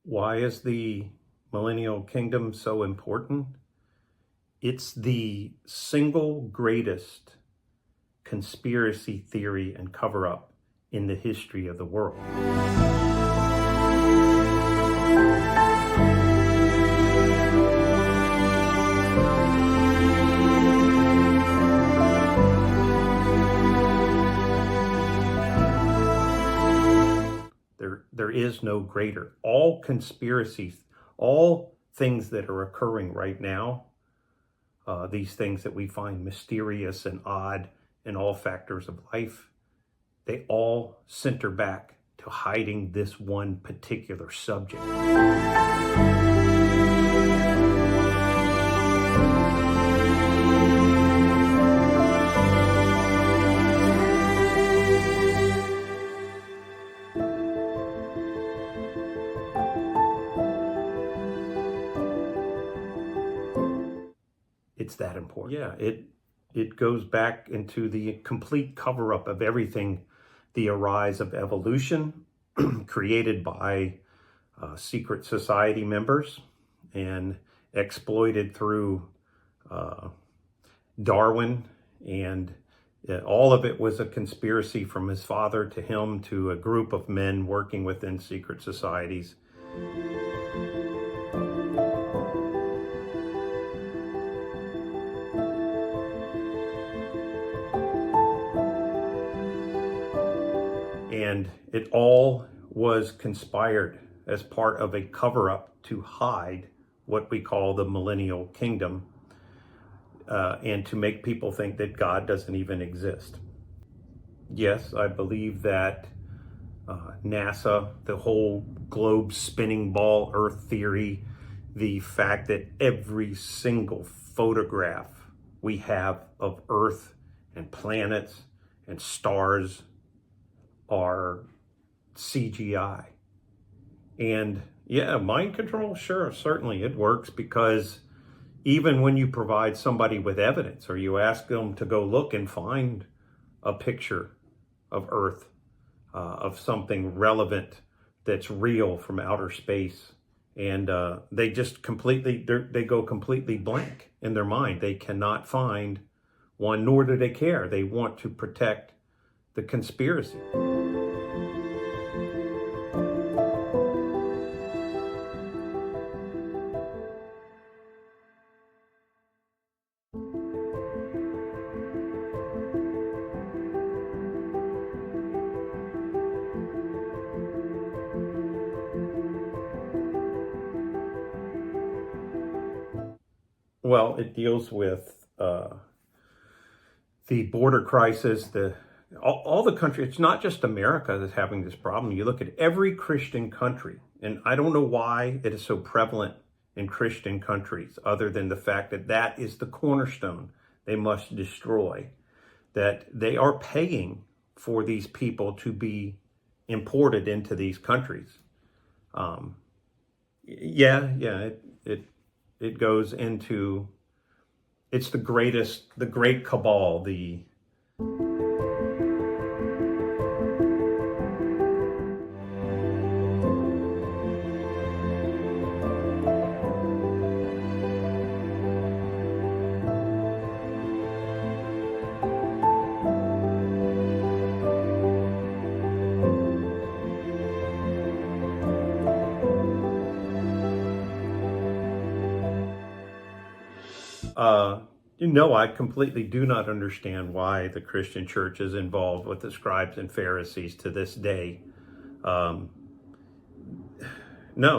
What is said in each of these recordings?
Why is the Millennial Kingdom so important? It's the single greatest conspiracy theory and cover-up in the history of the world. There is no greater. All conspiracies, all things that are occurring right now, these things that we find mysterious and odd in all factors of life, they all center back to hiding this one particular subject. It's that important. Yeah, it goes back into the complete cover-up of everything, the arise of evolution created by secret society members and exploited through Darwin, and all of it was a conspiracy from his father to him to a group of men working within secret societies. And it all was conspired as part of a cover-up to hide what we call the Millennial Kingdom, and to make people think that God doesn't even exist. Yes, I believe that NASA, the whole globe spinning ball Earth theory, the fact that every single photograph we have of Earth and planets and stars are CGI. And yeah, mind control, sure, certainly it works, because even when you provide somebody with evidence or you ask them to go look and find a picture of Earth, of something relevant that's real from outer space, and they just they go completely blank in their mind. They cannot find one, nor do they care. They want to protect the conspiracy. Well, it deals with the border crisis, all the countries. It's not just America that's having this problem. You look at every Christian country, and I don't know why it is so prevalent in Christian countries, other than the fact that that is the cornerstone they must destroy, that they are paying for these people to be imported into these countries. It goes into, it's the great cabal, I completely do not understand why the Christian church is involved with the scribes and Pharisees to this day. No,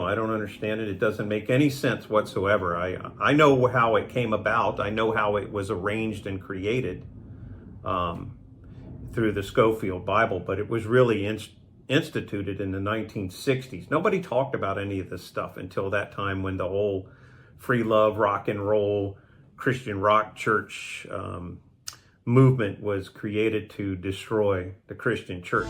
I don't understand it. It doesn't make any sense whatsoever. I know how it came about. I know how it was arranged and created through the Scofield Bible, but it was really instituted in the 1960s. Nobody talked about any of this stuff until that time, when the whole free love, rock and roll, Christian rock church movement was created to destroy the Christian church.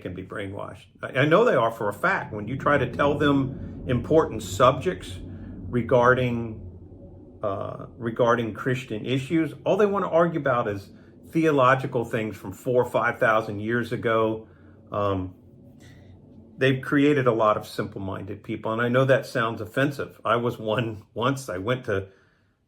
can be brainwashed. I know they are for a fact. When you try to tell them important subjects regarding Christian issues, all they want to argue about is theological things from 4,000 or 5,000 years ago. They've created a lot of simple-minded people, and I know that sounds offensive. I was one once. I went to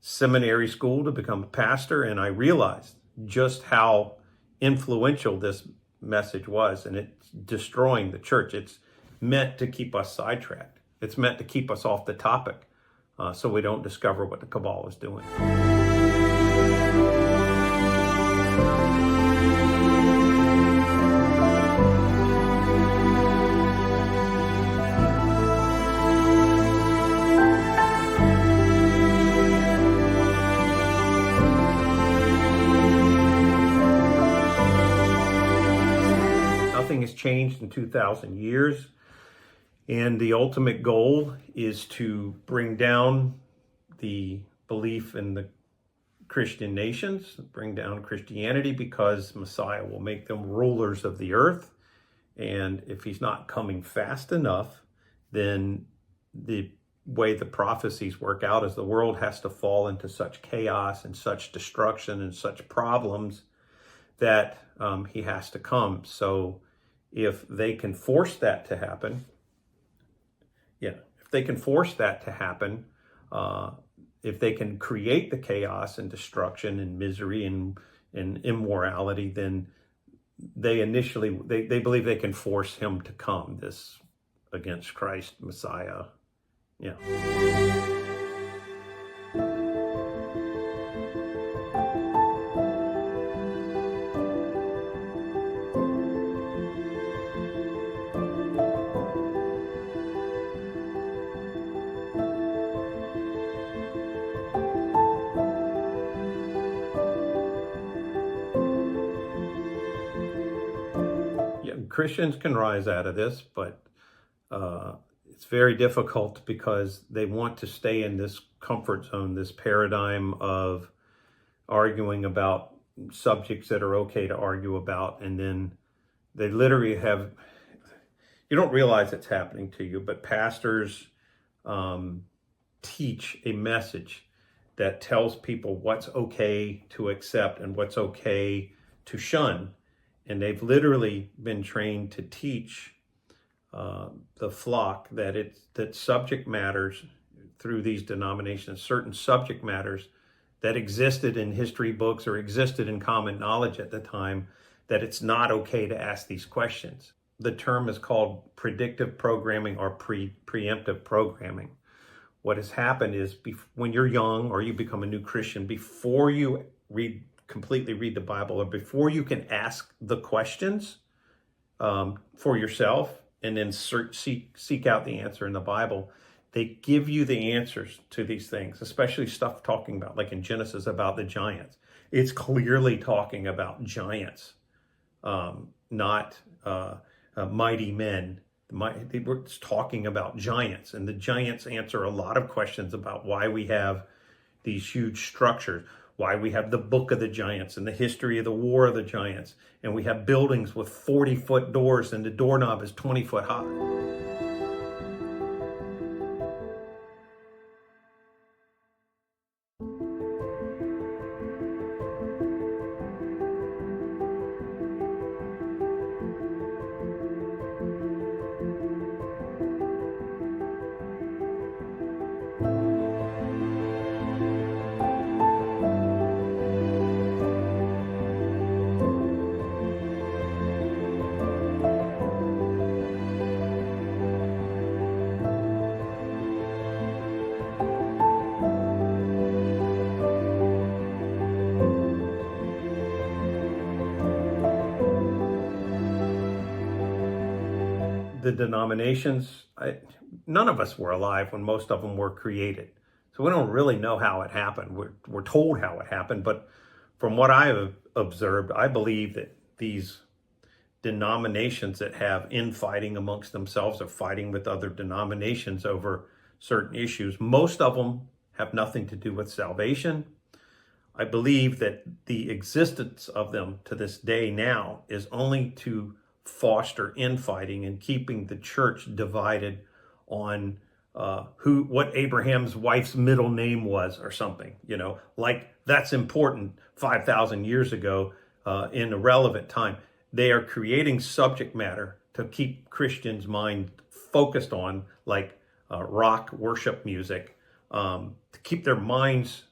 seminary school to become a pastor, and I realized just how influential this message was, and it's destroying the church. It's meant to keep us sidetracked. It's meant to keep us off the topic, so we don't discover what the cabal is doing. Nothing has changed in 2,000 years. And the ultimate goal is to bring down the belief in the Christian nations, bring down Christianity, because Messiah will make them rulers of the earth. And if he's not coming fast enough, then the way the prophecies work out is the world has to fall into such chaos and such destruction and such problems that he has to come. So if they can force that to happen, if they can create the chaos and destruction and misery and immorality, then they believe they can force him to come, this against Christ, Messiah. Christians can rise out of this, but it's very difficult because they want to stay in this comfort zone, this paradigm of arguing about subjects that are okay to argue about. And then they literally have, you don't realize it's happening to you, but pastors teach a message that tells people what's okay to accept and what's okay to shun. And they've literally been trained to teach the flock that subject matters through these denominations, certain subject matters that existed in history books or existed in common knowledge at the time, that it's not okay to ask these questions. The term is called predictive programming or preemptive programming. What has happened is when you're young or you become a new Christian, before you completely read the Bible, or before you can ask the questions for yourself and then seek out the answer in the Bible, they give you the answers to these things, especially stuff talking about, like in Genesis, about the giants. It's clearly talking about giants, not mighty men. It's talking about giants, and the giants answer a lot of questions about why we have these huge structures, why we have the Book of the Giants and the history of the War of the Giants, and we have buildings with 40-foot doors and the doorknob is 20 foot high. The denominations, none of us were alive when most of them were created. So we don't really know how it happened. We're told how it happened, but from what I have observed, I believe that these denominations that have infighting amongst themselves or fighting with other denominations over certain issues, most of them have nothing to do with salvation. I believe that the existence of them to this day now is only to foster infighting and keeping the church divided on what Abraham's wife's middle name was or something, like that's important 5,000 years ago in a relevant time. They are creating subject matter to keep Christians' mind focused on, like rock worship music, to keep their minds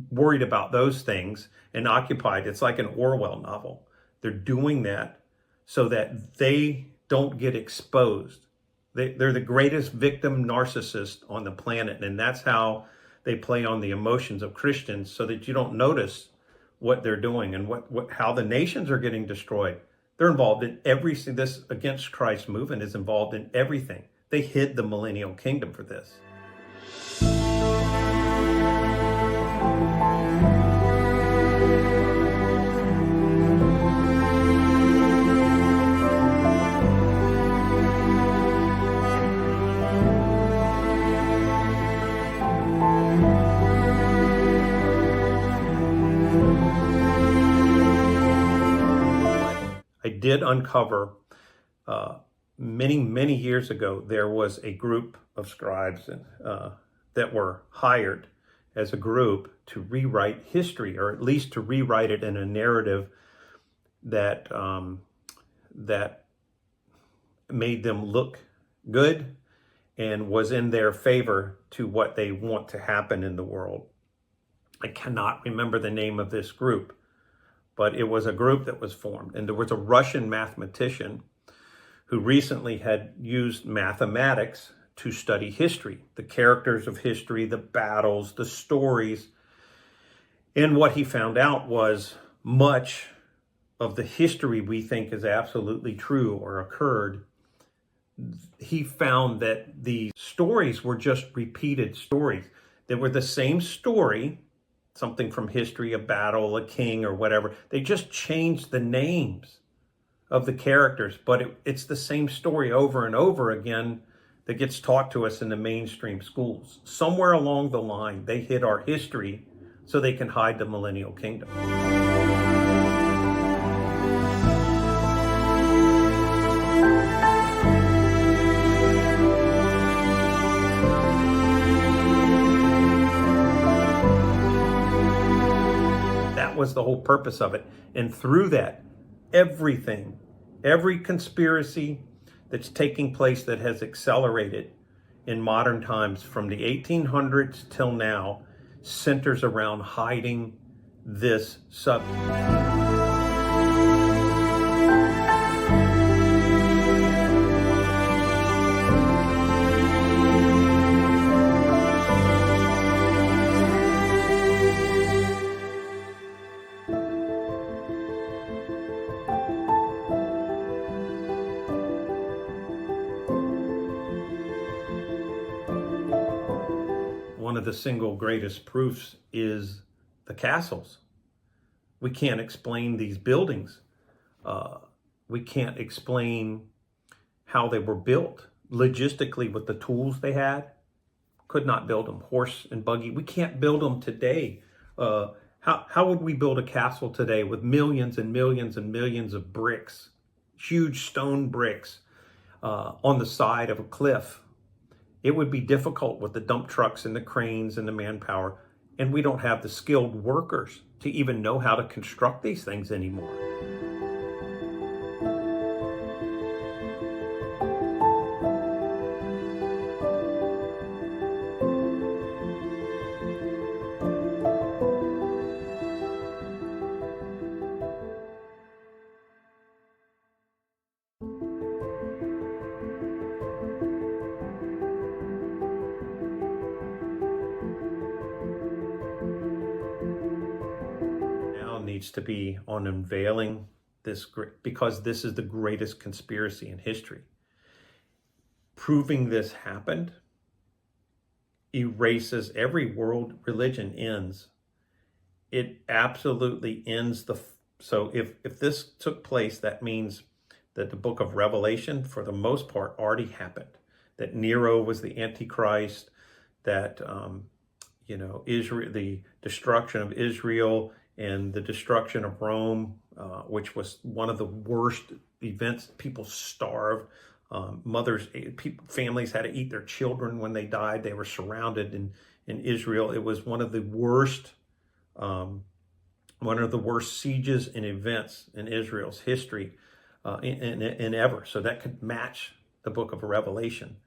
worried about those things and occupied. It's like an Orwell novel. They're doing that so that they don't get exposed. They're the greatest victim narcissist on the planet, and that's how they play on the emotions of Christians, so that you don't notice what they're doing and how the nations are getting destroyed. They're involved in everything. This Against Christ movement is involved in everything. They hid the Millennial Kingdom for this. I did uncover many years ago, there was a group of scribes that were hired as a group to rewrite history, or at least to rewrite it in a narrative that that made them look good and was in their favor to what they want to happen in the world. I cannot remember the name of this group, but it was a group that was formed. And there was a Russian mathematician who recently had used mathematics to study history, the characters of history, the battles, the stories. And what he found out was much of the history we think is absolutely true or occurred, he found that the stories were just repeated stories. They were the same story, something from history, a battle, a king, or whatever. They just changed the names of the characters, but it's the same story over and over again that gets taught to us in the mainstream schools. Somewhere along the line, they hid our history so they can hide the Millennial Kingdom. That was the whole purpose of it. And through that, everything, every conspiracy that's taking place that has accelerated in modern times from the 1800s till now centers around hiding this subject. One of the single greatest proofs is the castles. We can't explain these buildings. We can't explain how they were built logistically with the tools they had. Could not build them. Horse and buggy. We can't build them today. How would we build a castle today with millions and millions and millions of bricks, huge stone bricks on the side of a cliff? It would be difficult with the dump trucks and the cranes and the manpower, and we don't have the skilled workers to even know how to construct these things anymore. Needs to be on unveiling this, because this is the greatest conspiracy in history. Proving this happened erases every world religion ends. It absolutely ends so if this took place, that means that the book of Revelation for the most part already happened, that Nero was the Antichrist, that Israel, the destruction of Israel and the destruction of Rome, which was one of the worst, events. People starved. Families had to eat their children when they died. They were surrounded in Israel. It was one of the worst sieges and events in Israel's history in ever. So that could match the book of Revelation.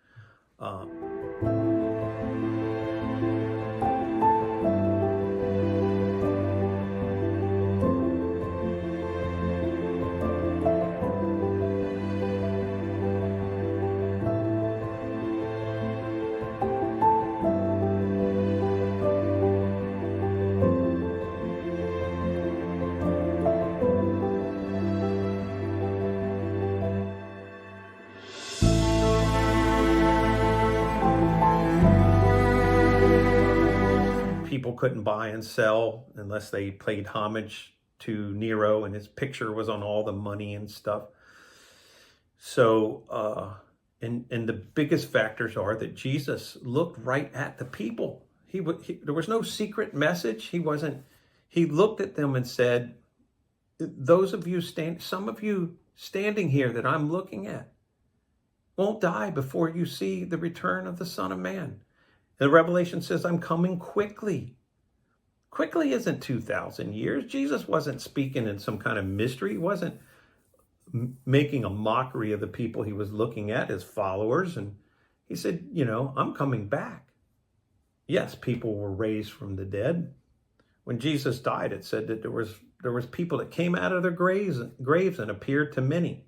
People couldn't buy and sell unless they paid homage to Nero, and his picture was on all the money and stuff. So, and the biggest factors are that Jesus looked right at the people. There was no secret message. He looked at them and said, those of you some of you standing here that I'm looking at won't die before you see the return of the Son of Man. The Revelation says, I'm coming quickly. Quickly isn't 2,000 years. Jesus wasn't speaking in some kind of mystery. He wasn't making a mockery of the people he was looking at, his followers. And he said, I'm coming back. Yes, people were raised from the dead. When Jesus died, it said that there was people that came out of their graves and appeared to many.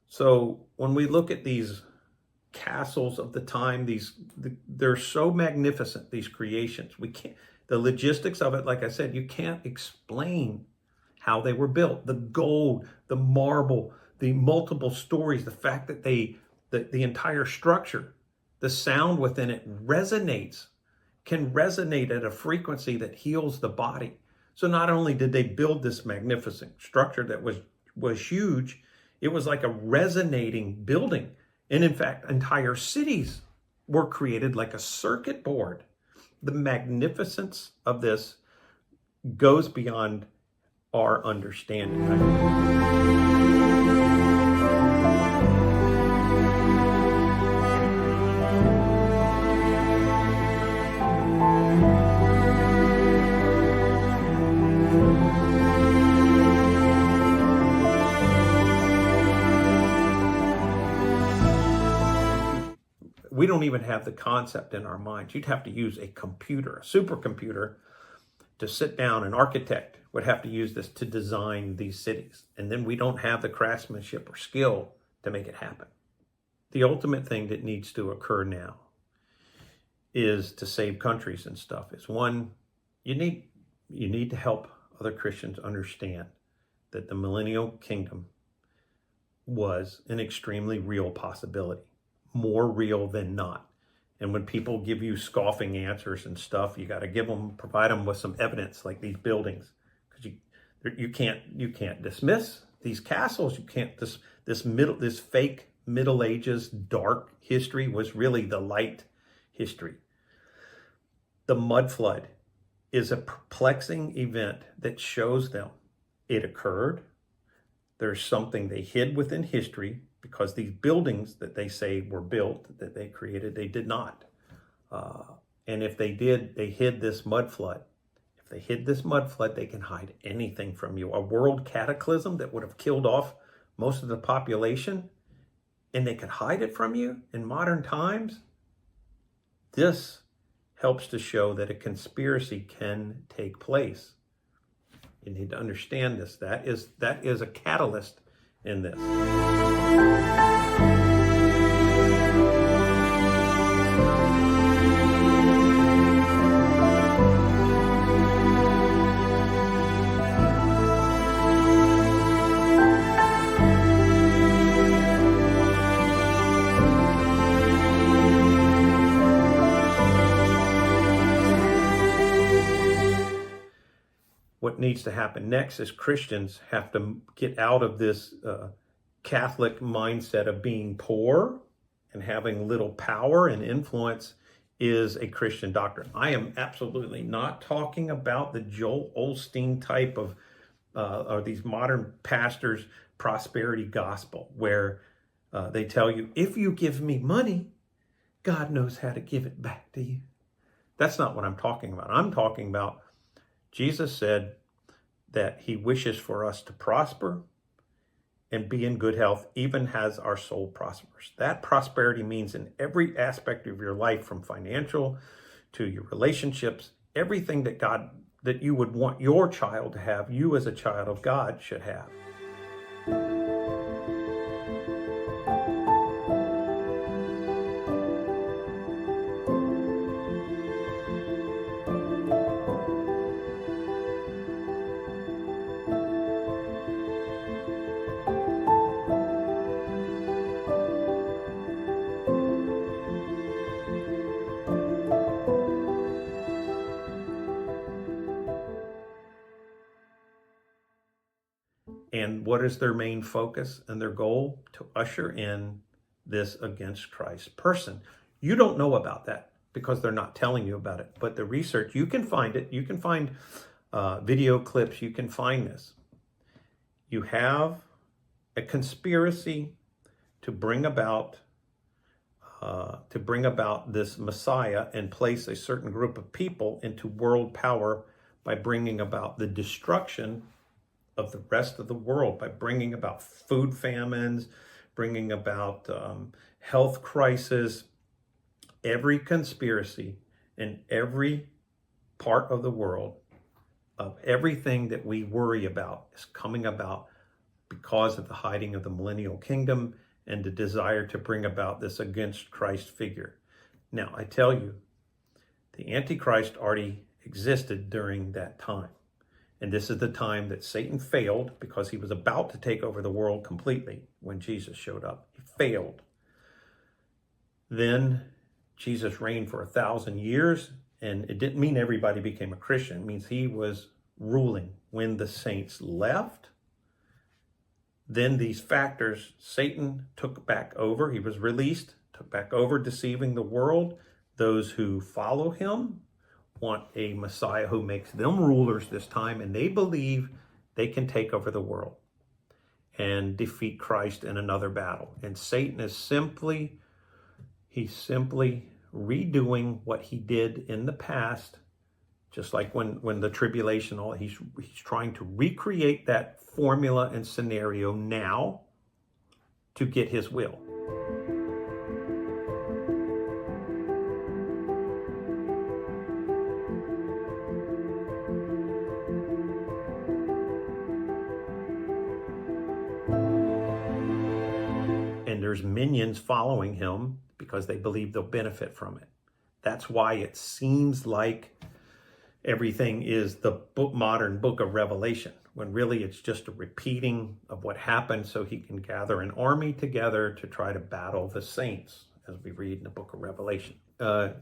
So when we look at these castles of the time, they're so magnificent, these creations. The logistics of it, like I said, you can't explain how they were built. The gold, the marble, the multiple stories, the fact that the entire structure, the sound within it can resonate at a frequency that heals the body. So not only did they build this magnificent structure that was huge, it was like a resonating building. And in fact, entire cities were created like a circuit board. The magnificence of this goes beyond our understanding. We don't even have the concept in our minds. You'd have to use a computer, a supercomputer, to sit down. An architect would have to use this to design these cities. And then we don't have the craftsmanship or skill to make it happen. The ultimate thing that needs to occur now is to save countries and stuff. Is one, you need to help other Christians understand that the Millennial Kingdom was an extremely real possibility. More real than not. And when people give you scoffing answers and stuff, you got to provide them with some evidence, like these buildings, because you can't dismiss these castles. You can't this fake Middle Ages dark history was really the light history. The Mudflood is a perplexing event that shows them it occurred. There's something they hid within history, because these buildings that they say were built, that they created, they did not. And if they did, they hid this mudflood. If they hid this mudflood, they can hide anything from you. A world cataclysm that would have killed off most of the population, and they could hide it from you in modern times. This helps to show that a conspiracy can take place. You need to understand this. That is a catalyst in this. What needs to happen next is Christians have to get out of this Catholic mindset of being poor and having little power and influence is a Christian doctrine. I am absolutely not talking about the Joel Osteen type of or these modern pastors prosperity gospel where they tell you, if you give me money, God knows how to give it back to you. That's not what I'm talking about. I'm talking about Jesus said that he wishes for us to prosper and be in good health, even as our soul prospers. That prosperity means in every aspect of your life, from financial to your relationships, everything that you would want your child to have, you as a child of God should have. And what is their main focus and their goal? To usher in this against Christ person. You don't know about that because they're not telling you about it. But the research, you can find it. You can find video clips. You can find this. You have a conspiracy to bring about this Messiah and place a certain group of people into world power by bringing about the destruction of the rest of the world, by bringing about food famines, bringing about health crisis. Every conspiracy in every part of the world, of everything that we worry about, is coming about because of the hiding of the Millennial Kingdom and the desire to bring about this against Christ figure. Now, I tell you, the Antichrist already existed during that time. And this is the time that Satan failed, because he was about to take over the world completely when Jesus showed up. He failed. Then Jesus reigned for 1,000 years, and it didn't mean everybody became a Christian. It means he was ruling. When the saints left, then these factors, Satan took back over. He was released, took back over, deceiving the world. Those who follow him want a Messiah who makes them rulers this time, and they believe they can take over the world and defeat Christ in another battle. And Satan is simply redoing what he did in the past, just like when the tribulation, he's trying to recreate that formula and scenario now to get his will. And there's minions following him because they believe they'll benefit from it. That's why it seems like everything is the modern book of Revelation, when really it's just a repeating of what happened so he can gather an army together to try to battle the saints, as we read in the book of Revelation. I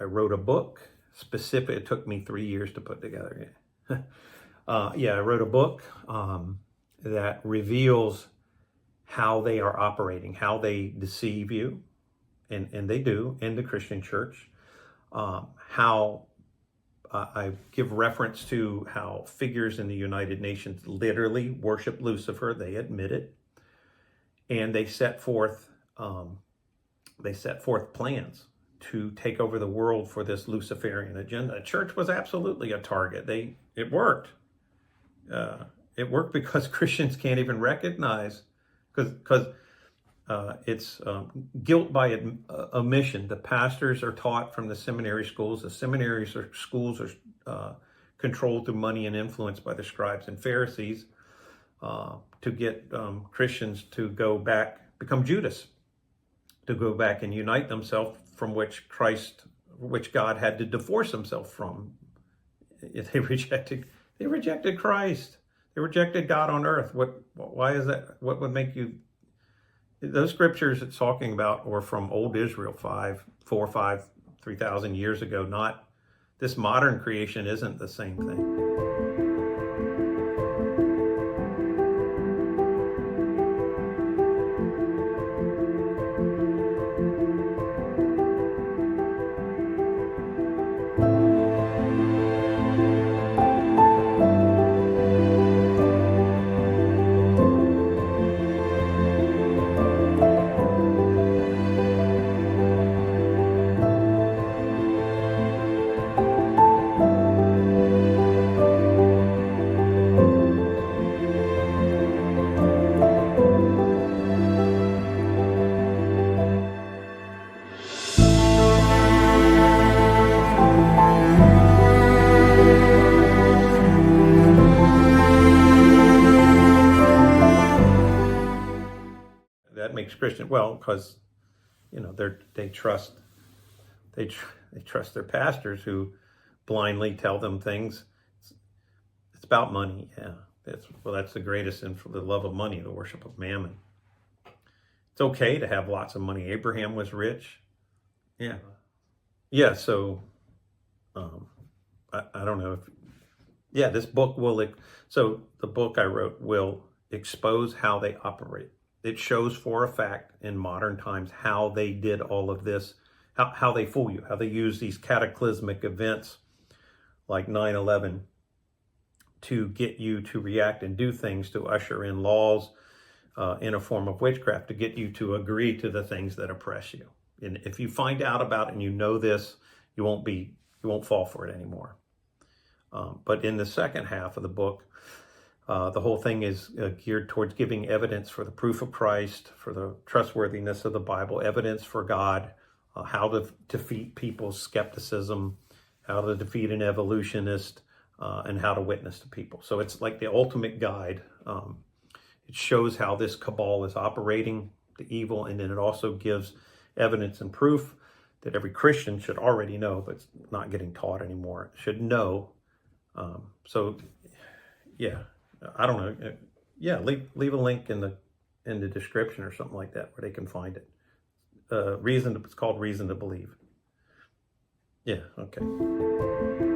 wrote a book specific. It took me 3 years to put together. I wrote a book that reveals how they are operating, how they deceive you, and they do in the Christian church. How I give reference to how figures in the United Nations literally worship Lucifer. They admit it, and they set forth plans to take over the world for this Luciferian agenda. The church was absolutely a target. It worked. It worked because Christians can't even recognize, because it's guilt by omission. The pastors are taught from the seminary schools. The schools are controlled through money and influence by the scribes and Pharisees to get Christians to go back, become Judas, to go back and unite themselves, from which God had to divorce himself from. They rejected Christ. They rejected God on earth. Why is that? What would make you? Those scriptures it's talking about were from old Israel, 3,000 years ago. Not this modern creation isn't the same thing. against Christian. Well, because, you know, they trust their pastors who blindly tell them things. It's about money. Yeah, that's the greatest sin, for the love of money, the worship of mammon. It's okay to have lots of money. Abraham was rich. Yeah. Yeah. So, I don't know if, yeah, this book will, so the book I wrote will expose how they operate. It shows for a fact in modern times how they did all of this, how they fool you, how they use these cataclysmic events like 9/11 to get you to react and do things, to usher in laws in a form of witchcraft, to get you to agree to the things that oppress you. And if you find out about it and you know this, you won't fall for it anymore. But in the second half of the book, the whole thing is geared towards giving evidence for the proof of Christ, for the trustworthiness of the Bible, evidence for God, how to defeat people's skepticism, how to defeat an evolutionist, and how to witness to people. So it's like the ultimate guide. It shows how this cabal is operating, the evil, and then it also gives evidence and proof that every Christian should already know, but it's not getting taught anymore, should know. So, yeah, I don't know. Yeah, leave a link in the description or something like that where they can find it. It's called Reason to Believe. Yeah, okay.